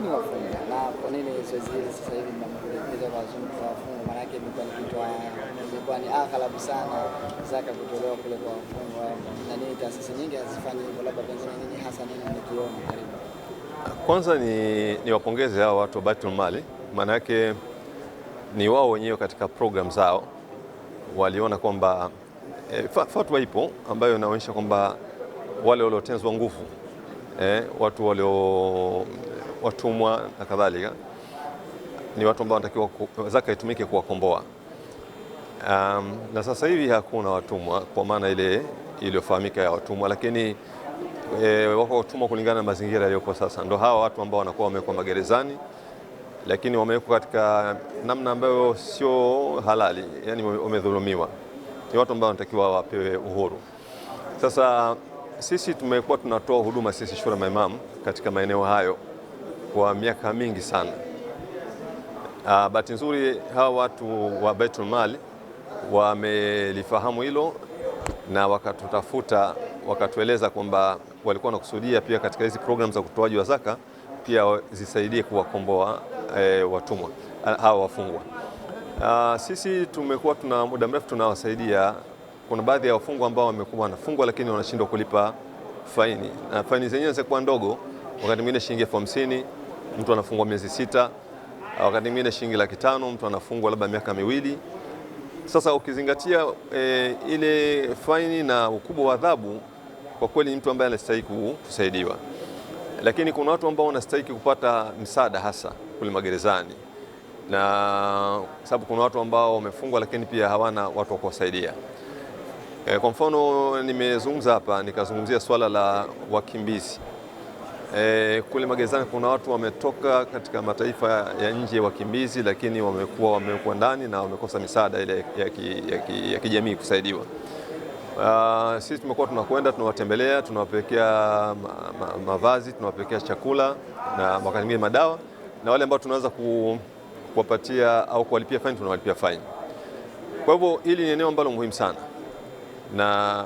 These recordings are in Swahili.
nini wafungwa na kwa nini zoezi hili sasa hivi mnakuelekeza wafungwa? Maana yake imekuwa ni aghalabu sana zaka kutolewa kule kwa wafungwa, na nini taasisi nyingi hazifanyi hivyo, labda pengine nini hasa nini mnakiona? Karibu. Kwanza ni wapongeze hao watu wa Baitul Mali, maana yake ni wao wenyewe katika program zao waliona kwamba fatwa ipo ambayo inaonyesha kwamba wale waliotenzwa nguvu, watu watumwa na kadhalika, ni watu ambao wanatakiwa zaka itumike kuwakomboa. Na sasa hivi hakuna watumwa kwa maana ile iliyofahamika ya watumwa, lakini wako watumwa kulingana na mazingira yaliyopo sasa. Ndio hawa watu ambao wanakuwa wamewekwa magerezani, lakini wamewekwa katika namna ambayo sio halali, yani wamedhulumiwa. Ni watu ambao wanatakiwa wapewe uhuru. Sasa sisi tumekuwa tunatoa huduma sisi Shura Maimam katika maeneo hayo kwa miaka mingi sana. Bahati nzuri hawa watu wa Baitul Mali wamelifahamu hilo na wakatutafuta, wakatueleza kwamba walikuwa wanakusudia pia katika hizi programs za kutoaji wa zaka pia zisaidie kuwakomboa watumwa hawa wafungwa. Sisi tumekuwa tuna muda mrefu tunawasaidia. Kuna baadhi ya wafungwa ambao wamekuwa wanafungwa lakini wanashindwa kulipa faini, na faini zenyewe zinakuwa ndogo, wakati mwingine shilingi 50,000 mtu anafungwa miezi 6, wakati mwingine shilingi 500,000 mtu anafungwa labda miaka 2. Sasa ukizingatia ile faini na ukubwa wa adhabu, kwa kweli mtu ambaye anastahili kusaidiwa. Lakini kuna watu ambao wanastahili kupata msaada hasa kule magerezani, na sababu kuna watu ambao wamefungwa lakini pia hawana watu wa kuwasaidia. Kwa mfano nimezungumza hapa nikazungumzia swala la wakimbizi. Kule magerezani kuna watu wametoka katika mataifa ya nje wakimbizi, lakini wamekuwa ndani na wamekosa misaada ile ya kijamii kusaidiwa. Sisi tumekuwa tunakwenda tunawatembelea, tunawapelekea mavazi, tunawapelekea chakula na wakati mwingine madawa, na wale ambao tunaweza kuwapatia au kuwalipia faini tunawalipia faini. Kwa hivyo hili ni eneo ambalo muhimu sana, na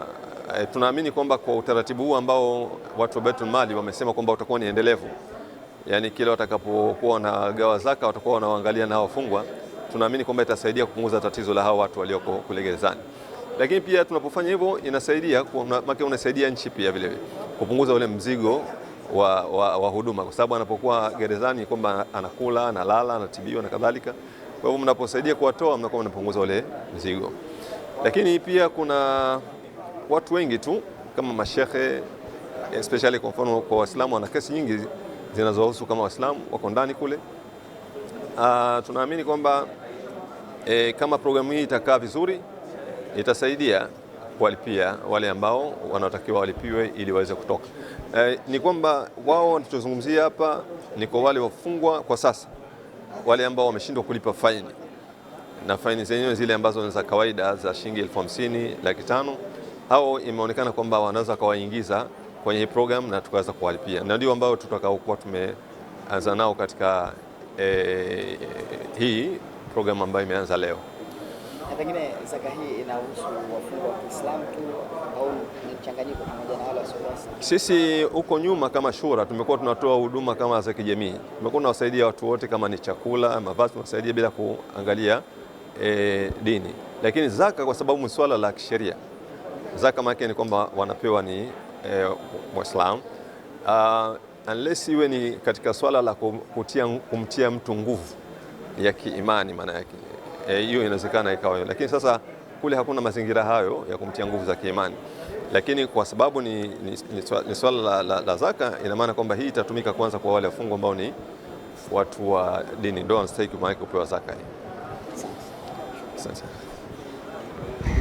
tunaamini kwamba kwa utaratibu huu ambao watu wa Baitul Mali wamesema kwamba utakuwa ni endelevu, yani kile watakapokuwa na gawa zaka watakuwa wanaangalia na wafungwa, tunaamini kwamba itasaidia kupunguza tatizo la hao watu walioko kule gerezani. Lakini pia tunapofanya hivyo inasaidia maana unasaidia nchi pia vile kupunguza ule mzigo wa huduma, kwa sababu anapokuwa gerezani kwamba anakula, analala, anatibiwa na kadhalika. Kwa hivyo mnaposaidia kuwatoa mnakuwa mnapunguza ule mzigo. Lakini pia kuna watu wengi tu kama mashehe, especially kwa mfano kwa Waislamu, wana kesi nyingi zinazohusu kama Waislamu wako ndani kule. Tunaamini kwamba kama programu hii itakaa vizuri itasaidia kuwalipia wale ambao wanatakiwa walipiwe ili waweze kutoka. Ni kwamba wao wanachozungumzia hapa ni kwa wale wafungwa kwa sasa, wale ambao wameshindwa kulipa faini, na faini zenyewe zile ambazo ni za kawaida za shilingi 50,000, 500,000, hao imeonekana kwamba wanaweza kuwaingiza kwenye hii program na tukaweza kuwalipia, na ndio ambao tutakaokuwa tumeanza nao katika hii program ambayo imeanza leo. Na pengine zaka hii inahusu wafungwa wa Kiislamu tu au ni mchanganyiko pamoja na wale wasio Waislamu? Sisi huko nyuma kama Shura tumekuwa tunatoa huduma kama za kijamii. Tumekuwa tunawasaidia watu wote, kama ni chakula, mavazi, tunawasaidia bila kuangalia dini. Lakini zaka kwa sababu ni swala la kisheria, zaka maana ni kwamba wanapewa ni Waislamu, unless iwe ni katika swala la kumtia mtu nguvu ya kiimani, maana yake hiyo inawezekana ikawa, lakini sasa kule hakuna mazingira hayo ya kumtia nguvu za kiimani. Lakini kwa sababu ni swala la zaka, ina maana kwamba hii itatumika kwanza kwa wale wafungwa ambao ni watu wa dini, ndio wanastahili kupewa zaka hii. Asante.